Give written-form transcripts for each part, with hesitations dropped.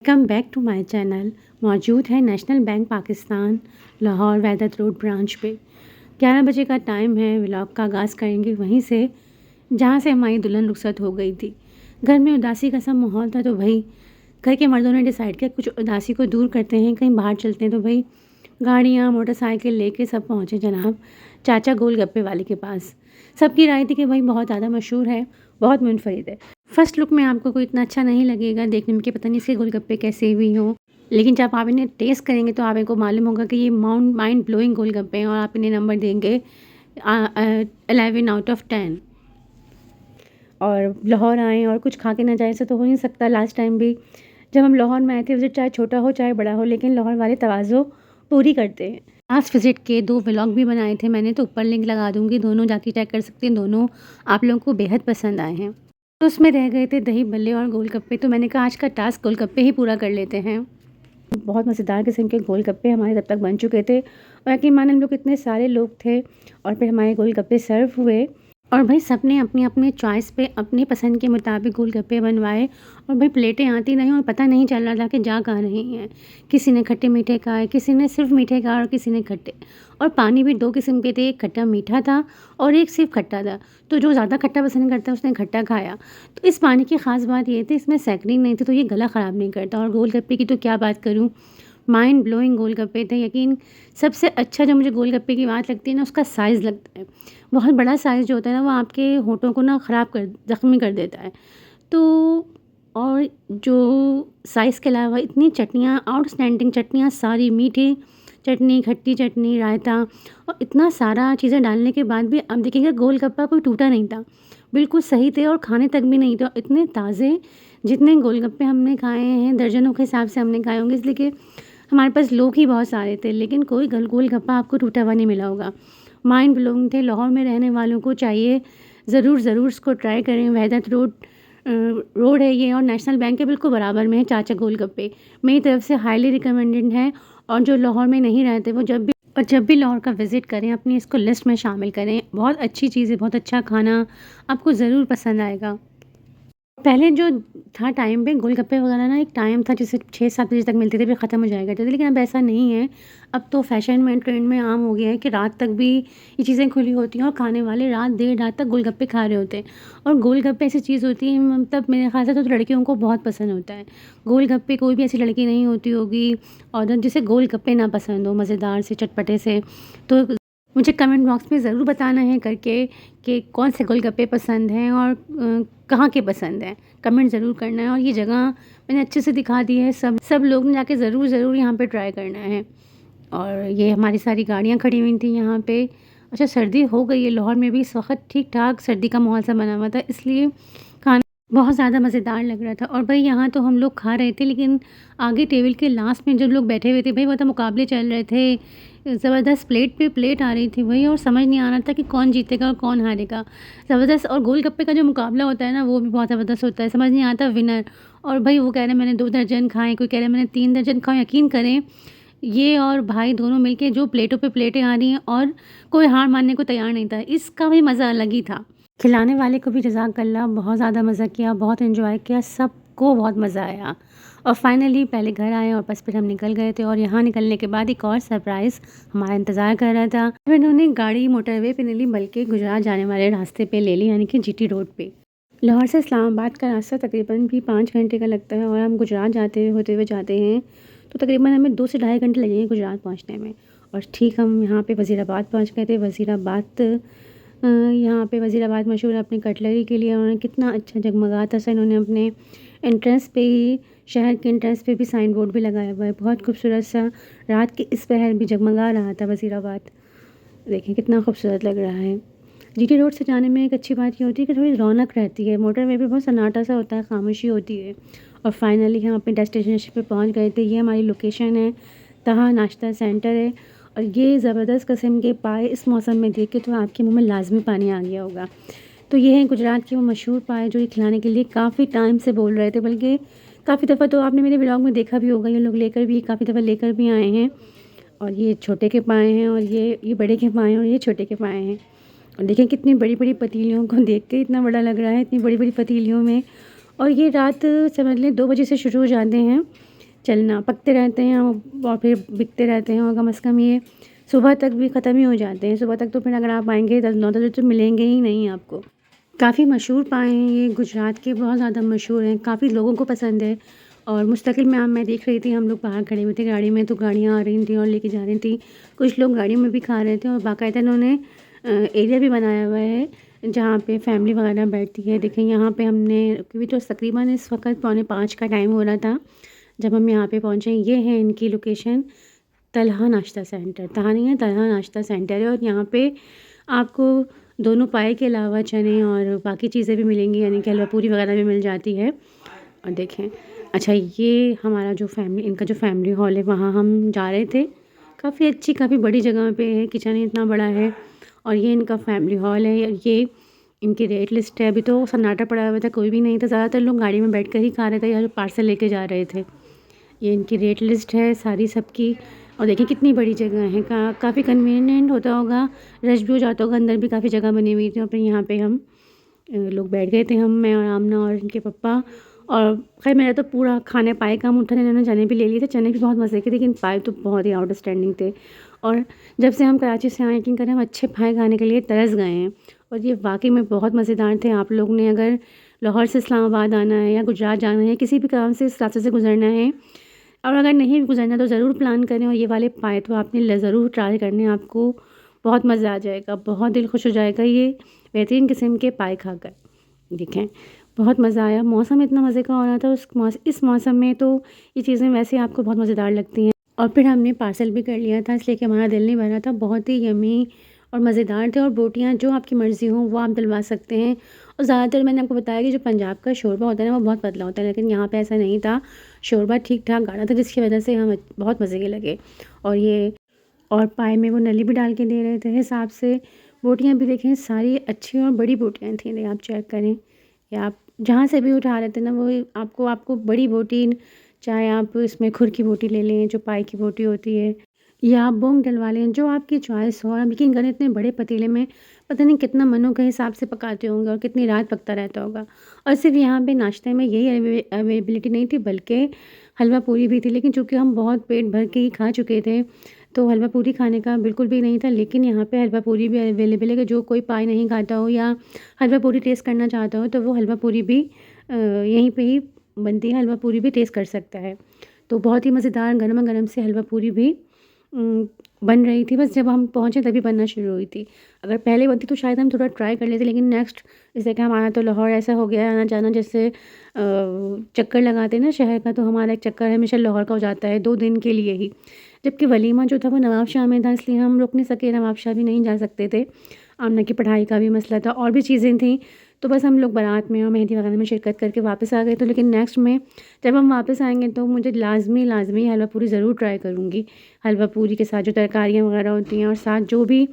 Welcome back to my channel. मौजूद है national bank Pakistan Lahore Wahdat road branch पे। 11 बजे का टाइम है। व्लॉग का आगाज़ करेंगे वहीं से जहाँ से हमारी दुल्हन रुखसत हो गई थी। घर में उदासी का सब माहौल था, तो भाई घर के मर्दों ने डिसाइड किया कुछ उदासी को दूर करते हैं, कहीं बाहर चलते हैं। तो भाई गाड़ियाँ मोटरसाइकिल लेके सब पहुँचे जनाब चाचा गोलगप्पे वाले के पास। सबकी राय थी कि भाई बहुत ज़्यादा मशहूर है, बहुत मुनफरिद है। फर्स्ट लुक में आपको कोई इतना अच्छा नहीं लगेगा देखने में कि पता नहीं इसके गोलगप्पे कैसे भी हों, लेकिन जब आप इन्हें टेस्ट करेंगे तो आपको मालूम होगा कि ये माइंड ब्लोइंग गोलगप्पे हैं और आप इन्हें नंबर देंगे 11/10। और लाहौर आएँ और कुछ खा के ना जाएँ, ऐसा तो हो नहीं सकता। लास्ट टाइम भी जब हम लाहौर में आए थे, विज़िट चाहे छोटा हो चाहे बड़ा हो, लेकिन लाहौर वाले तवाज़ो पूरी करते हैं। लास्ट विज़िट के 2 व्लॉग भी बनाए थे मैंने, तो ऊपर लिंक लगा दूँगी, दोनों जाके चेक कर सकते हैं। दोनों आप लोगों को बेहद पसंद आए हैं। तो उसमें रह गए थे दही भल्ले और गोलगप्पे, तो मैंने कहा आज का टास्क गोलगप्पे ही पूरा कर लेते हैं। बहुत मज़ेदार किस्म के गोलगप्पे हमारे तब तक बन चुके थे और यकीन माने हम लोग इतने सारे लोग थे और फिर हमारे गोलगप्पे सर्व हुए। और भाई सबने अपनी अपनी चॉइस पे अपनी पसंद के मुताबिक गोलगप्पे बनवाए और भाई प्लेटें आती नहीं और पता नहीं चल रहा था कि जा कहाँ रही हैं। किसी ने खट्टे मीठे खाए, किसी ने सिर्फ मीठे खाए और किसी ने खट्टे। और पानी भी 2 किस्म के थे, एक खट्टा मीठा था और एक सिर्फ खट्टा था। तो जो ज़्यादा खट्टा पसंद करता है उसने खट्टा खाया। तो इस पानी की ख़ास बात ये थी इसमें सैकरिंग नहीं थी, तो ये गला ख़राब नहीं करता। और गोलगप्पे की तो क्या बात करूँ, माइंड ब्लोइंग गोलगप्पे थे। यकीन सबसे अच्छा जो मुझे गोलगप्पे की बात लगती है ना, उसका साइज़ लगता है। बहुत बड़ा साइज़ जो होता है ना, वो आपके होठों को ना ज़ख्मी कर देता है। तो और जो साइज़ के अलावा इतनी चटनियाँ, आउटस्टैंडिंग चटनियाँ सारी, मीठी चटनी, खट्टी चटनी, रायता और इतना सारा चीज़ें डालने के बाद भी अब देखिएगा गोलगप्पा कोई टूटा नहीं था। बिल्कुल सही थे और खाने तक भी नहीं थे। इतने ताज़े जितने गोलगप्पे हमने खाए हैं दर्जनों के हिसाब से हमने खाए होंगे, इसलिए कि हमारे पास लोग ही बहुत सारे थे, लेकिन कोई गोलगप्पा आपको टूटा हुआ नहीं मिला होगा। माइंड ब्लोइंग थे। लाहौर में रहने वालों को चाहिए ज़रूर इसको ट्राई करें। वहदत रोड है ये और नेशनल बैंक के बिल्कुल बराबर में है चाचा गोलगप्पे। मेरी तरफ से हाईली रिकमेंडेड है। और जो लाहौर में नहीं रहते वो जब भी लाहौर का विज़िट करें अपनी इसको लिस्ट में शामिल करें। बहुत अच्छी चीज़ है, बहुत अच्छा खाना, आपको ज़रूर पसंद आएगा। पहले जो था टाइम पे गोलगप्पे वगैरह ना, एक टाइम था जिसे 6-7 बजे तक मिलते थे, फिर ख़त्म हो जाया करते थे, लेकिन अब ऐसा नहीं है। अब तो फ़ैशन में, ट्रेंड में आम हो गया है कि रात तक भी ये चीज़ें खुली होती हैं और खाने वाले रात देर रात तक गोलगप्पे खा रहे होते हैं। और गोलगप्पे ऐसी चीज़ होती है, मतलब मेरे ख़्याल से तो लड़कियों को बहुत पसंद होता है गोलगप्पे। कोई भी ऐसी लड़की नहीं होती होगी और जिसे गोलगप्पे ना पसंद हो, मज़ेदार से, चटपटे से। तो मुझे कमेंट बॉक्स में ज़रूर बताना है करके कि कौन से गोलगप्पे पसंद हैं और कहाँ के पसंद हैं। कमेंट ज़रूर करना है। और ये जगह मैंने अच्छे से दिखा दी है, सब लोग ने जाके ज़रूर यहाँ पे ट्राई करना है। और ये हमारी सारी गाड़ियाँ खड़ी हुई थी यहाँ पे। अच्छा, सर्दी हो गई है लाहौर में भी इस वक्त, ठीक-ठाक सर्दी का माहौल सा बना हुआ था, इसलिए खाना बहुत ज़्यादा मज़ेदार लग रहा था। और भाई यहाँ तो हम लोग खा रहे थे, लेकिन आगे टेबल के लास्ट में जब लोग बैठे हुए थे, भाई वो तो मुकाबले चल रहे थे। ज़बरदस्त प्लेट पे प्लेट आ रही थी भाई, और समझ नहीं आ रहा था कि कौन जीतेगा और कौन हारेगा। ज़बरदस्त। और गोलगप्पे का जो मुकाबला होता है ना, वो भी बहुत ज़बरदस्त होता है, समझ नहीं आता विनर। और भाई वो कह रहे हैं मैंने 2 दर्जन खाए, कोई कह रहा है मैंने 3 दर्जन खाए। यकीन करें ये और भाई दोनों मिलके जो प्लेटों पे प्लेटें आ रही हैं और कोई हार मानने को तैयार नहीं था। इसका भी मज़ा अलग ही था। खिलाने वाले को भी जज़ाकल्लाह, बहुत ज़्यादा मज़ा किया, बहुत एंजॉय किया, सबको बहुत मज़ा आया। और फाइनली पहले घर आए और बस फिर हम निकल गए थे। और यहाँ निकलने के बाद एक और सरप्राइज़ हमारा इंतज़ार कर रहा था। फिर इन्होंने गाड़ी मोटरवे पे नहीं ली, बल्कि गुजरात जाने वाले रास्ते पे ले ली, यानी कि जीटी रोड पे। लाहौर से इस्लामाबाद का रास्ता तकरीबन भी 5 घंटे का लगता है और हम गुजरात होते हुए जाते हैं, तो तकरीबन हमें 2 से ढाई घंटे लगेंगे गुजरात पहुँचने में। और ठीक हम यहाँ पे वज़ीराबाद पहुँच गए थे। यहाँ पे वज़ीराबाद मशहूर है अपनी कटलरी के लिए। उन्होंने कितना अच्छा जगमगाता सा, इन्होंने अपने एंट्रेंस पे ही, शहर के एंट्रेंस पे भी साइन बोर्ड भी लगाया हुआ है, बहुत खूबसूरत सा। रात के इस पहर भी जगमगा रहा था वज़ीराबाद। देखें कितना खूबसूरत लग रहा है। जीटी रोड से जाने में एक अच्छी बात ये होती है कि थोड़ी रौनक रहती है, मोटरवे पे बहुत सन्नाटा सा होता है, खामोशी होती है। और फाइनली हम अपने डेस्टिनेशन पे पहुँच गए थे। ये हमारी लोकेशन है, तहा नाश्ता सेंटर है। और ये ज़बरदस्त किस्म के पाए इस मौसम में देख के तो आपके मुंह में लाजमी पानी आ गया होगा। तो ये हैं गुजरात के वो मशहूर पाए जो ये खिलाने के लिए काफ़ी टाइम से बोल रहे थे, बल्कि काफ़ी दफ़ा तो आपने मेरे व्लॉग में देखा भी होगा, ये लोग लेकर भी काफ़ी दफ़ा लेकर भी आए हैं। और ये छोटे के पाए हैं और ये बड़े के पाए हैं और ये छोटे के पाए हैं। और देखें कितनी बड़ी-बड़ी पतीलियों को देख के इतना बड़ा लग रहा है, इतनी बड़ी-बड़ी पतीलियों में। और ये रात समझ लें 2 बजे से शुरू हो जाते हैं चलना, पकते रहते हैं और फिर बिकते रहते हैं और कम से कम ये सुबह तक भी ख़त्म ही हो जाते हैं। सुबह तक तो फिर अगर आप आएँगे 10-9 बजे तो मिलेंगे ही नहीं आपको। काफ़ी मशहूर पाए हैं ये, गुजरात के बहुत ज़्यादा मशहूर हैं, काफ़ी लोगों को पसंद है। और मुस्तकिल में मैं देख रही थी, हम लोग बाहर खड़े हुए थे गाड़ी में, तो गाड़ियाँ आ रही थी और लेके जा रही थी। कुछ लोग गाड़ी में भी खा रहे थे और बाकायदा इन्होंने एरिया भी बनाया हुआ है जहाँ पे फैमिली वगैरह बैठती है। देखें यहाँ पे हमने, क्योंकि तो तकरीबन इस वक्त 4:45 का टाइम हो रहा था जब हम यहाँ पे पहुँचे। ये है इनकी लोकेशन, तलहा नाश्ता सेंटर। तहा नहीं है, तलहा नाश्ता सेंटर है। और यहाँ पे आपको दोनों पाए के अलावा चने और बाकी चीज़ें भी मिलेंगी, यानी कि हलवा पूरी वगैरह भी मिल जाती है। और देखें, अच्छा ये हमारा जो फैमिली, इनका जो फैमिली हॉल है वहाँ हम जा रहे थे। काफ़ी अच्छी, काफ़ी बड़ी जगह पे है, किचन इतना बड़ा है और ये इनका फैमिली हॉल है। ये इनकी रेट लिस्ट है। अभी तो सन्नाटा पड़ा हुआ था, कोई भी नहीं था, ज़्यादातर लोग गाड़ी में बैठ कर ही खा रहे थे या जो पार्सल लेके जा रहे थे। ये इनकी रेट लिस्ट है सारी सबकी। और देखिए कितनी बड़ी जगह है, काफ़ी कन्वीनिएंट होता होगा, रश भी हो जाता होगा, अंदर भी काफ़ी जगह बनी हुई थी। और फिर यहाँ पे हम लोग बैठ गए थे, हम, मैं और आमना और इनके पापा। और खैर मेरा तो पूरा खाने पाए का मुट्ठा, इन्होंने चने भी ले लिए थे, चने भी बहुत मज़े के थे, लेकिन पाए तो बहुत ही आउटस्टैंडिंग थे। और जब से हम कराची से आए, यकीन करें, हम अच्छे पाए खाने के लिए तरस गए हैं और ये वाकई में बहुत मज़ेदार थे। आप लोग ने अगर लाहौर से इस्लामाबाद आना है या गुजरात जाना है, किसी भी काम से इस रास्ते से गुजरना है, और अगर नहीं भी गुजरना तो ज़रूर प्लान करें। और ये वाले पाए तो आपने ज़रूर ट्राई करने, आपको बहुत मज़ा आ जाएगा, बहुत दिल खुश हो जाएगा ये बेहतरीन किस्म के पाए खाकर। देखें बहुत मज़ा आया, मौसम इतना मज़े का हो रहा था इस मौसम में, तो ये चीज़ें वैसे आपको बहुत मज़ेदार लगती हैं। और फिर हमने पार्सल भी कर लिया था, इसलिए कि हमारा दिल नहीं भरा था। बहुत ही यम्मी और मज़ेदार थे। और बोटियाँ जो आपकी मर्ज़ी हो वो आप डलवा सकते हैं। और ज़्यादातर मैंने आपको बताया कि जो पंजाब का शोरबा होता है ना, वो बहुत पतला होता है, लेकिन यहाँ पे ऐसा नहीं था, शोरबा ठीक ठाक गाढ़ा था, जिसकी वजह से हम बहुत मज़े के लगे। और ये, और पाए में वो नली भी डाल के दे रहे थे हिसाब से। बोटियाँ भी देखें सारी अच्छी और बड़ी बोटियाँ थी, आप चेक करें, या आप जहाँ से भी उठा रहे थे ना, वो आपको आपको बड़ी बोटी, चाहे आप इसमें खुर की बोटी ले लें जो पाई की बोटी होती है, या आप बोंग डलवा लें, जो आपकी चॉइस हो। और आप यकीन करें, इतने बड़े पतीले में पता नहीं कितना मनों के हिसाब से पकाते होंगे और कितनी रात पकता रहता होगा। और सिर्फ यहाँ पे नाश्ते में यही अवेलेबिलिटी नहीं थी, बल्कि हलवा पूरी भी थी। लेकिन चूँकि हम बहुत पेट भर के ही खा चुके थे, तो हलवा पूरी खाने का बिल्कुल भी नहीं था। लेकिन यहाँ पे हलवा पूरी भी अवेलेबल है कि जो कोई पाए नहीं खाता हो या हलवा पूरी टेस्ट करना चाहता हो, तो वो हलवा पूरी भी यहीं पे ही बनती है, हलवा पूरी भी टेस्ट कर सकता है। तो बहुत ही मज़ेदार गरमा-गरम से हलवा पूरी भी बन रही थी। बस जब हम पहुँचे तभी बनना शुरू हुई थी। अगर पहले बनती तो शायद हम थोड़ा ट्राई कर लेते, लेकिन नेक्स्ट, जैसे कि हमारा तो लाहौर ऐसा हो गया है आना-जाना, जैसे चक्कर लगाते हैं ना शहर का, तो हमारा एक चक्कर हमेशा लाहौर का हो जाता है 2 दिन के लिए ही। जबकि वलीमा जो था वो नवाबशाह में था, इसलिए हम रुक नहीं सके, नवाबशाह भी नहीं जा सकते थे। आमना की पढ़ाई का भी मसला था और भी चीज़ें थी, तो बस हम लोग बारात में और मेहंदी वगैरह में शिरकत करके वापस आ गए। तो लेकिन नेक्स्ट में जब हम वापस आएँगे तो मुझे लाज़मी हलवा पूरी ज़रूर ट्राई करूँगी। हलवा पूरी के साथ जो तरकारियाँ वगैरह होती हैं और साथ जो भी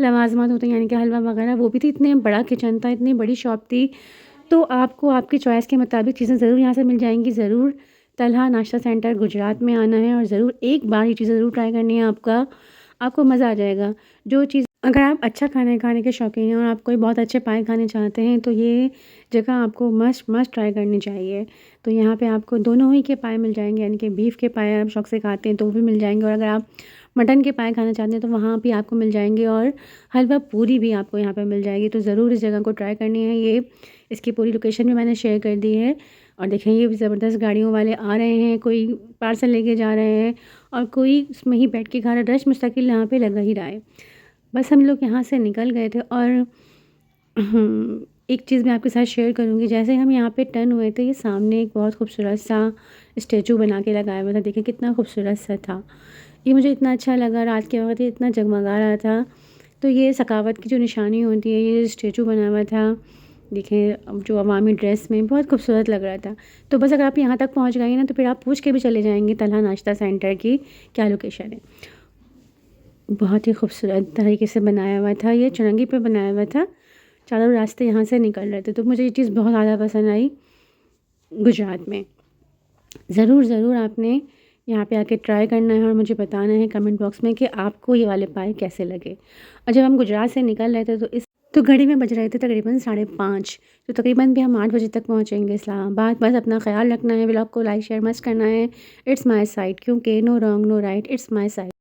लवाज़मात होते हैं, यानी कि हलवा वगैरह, वो भी थी। इतने बड़ा किचन था, इतनी बड़ी शॉप थी, तो आपको आपकी चॉइस के मुताबिक चीज़ें ज़रूर यहाँ से मिल जाएँगी। ज़रूर तलहा नाश्ता सेंटर गुजरात में आना है और ज़रूर एक बार ये चीज़ ज़रूर ट्राई करनी है, आपको मज़ा आ जाएगा। जो चीज़, अगर आप अच्छा खाने खाने के शौकीन हैं और आप कोई बहुत अच्छे पाए खाने चाहते हैं, तो ये जगह आपको मस्ट ट्राई करनी चाहिए। तो यहाँ पे आपको दोनों ही के पाए मिल जाएँगे, यानी कि बीफ के पाए आप शौक से खाते हैं तो वो भी मिल जाएँगे, और अगर आप मटन के पाए खाना चाहते हैं तो वहाँ भी आपको मिल जाएँगे, और हलवा पूरी भी आपको यहाँ पे मिल जाएगी। तो ज़रूर इस जगह को ट्राई करनी है। ये, इसकी पूरी लोकेशन भी मैंने शेयर कर दी है। और देखें ये ज़बरदस्त गाड़ियों वाले आ रहे हैं, कोई पार्सल लेके जा रहे हैं और कोई उसमें ही बैठ के खा रहा है। रश मुस्तकिल यहाँ पे लगा ही रहा है। बस हम लोग यहाँ से निकल गए थे। और एक चीज़ मैं आपके साथ शेयर करूँगी, जैसे हम यहाँ पे टर्न हुए थे, ये सामने एक बहुत खूबसूरत सा स्टैचू बना के लगाया हुआ था। देखिए कितना खूबसूरत सा था, ये मुझे इतना अच्छा लगा। रात के वक्त ये इतना जगमगा रहा था, तो ये सखावत की जो निशानी होती है, ये स्टैचू बना हुआ था। देखें जो अवामी ड्रेस में बहुत खूबसूरत लग रहा था। तो बस अगर आप यहाँ तक पहुँच गए ना, तो फिर आप पूछ के भी चले जाएंगे तलहा नाश्ता सेंटर की क्या लोकेशन है। बहुत ही खूबसूरत तरीके से बनाया हुआ था, ये चुरंगी पे बनाया हुआ था, चारों रास्ते यहाँ से निकल रहे थे। तो मुझे ये चीज़ बहुत ज़्यादा पसंद आई गुजरात में। ज़रूर आपने यहाँ पे आके ट्राई करना है और मुझे बताना है कमेंट बॉक्स में कि आपको ये वाले पाए कैसे लगे। और जब हम गुजरात से निकल रहे थे, तो इस तो घड़ी में बज रहे थे तकरीबन 5:30, तो तकरीबन भी हम 8 बजे तक पहुँचेंगे इस्लामाबाद। बस अपना ख़्याल रखना है, व्लॉग को लाइक शेयर मस्ट करना है। इट्स माय साइड, क्योंकि no wrong no right, it's my side.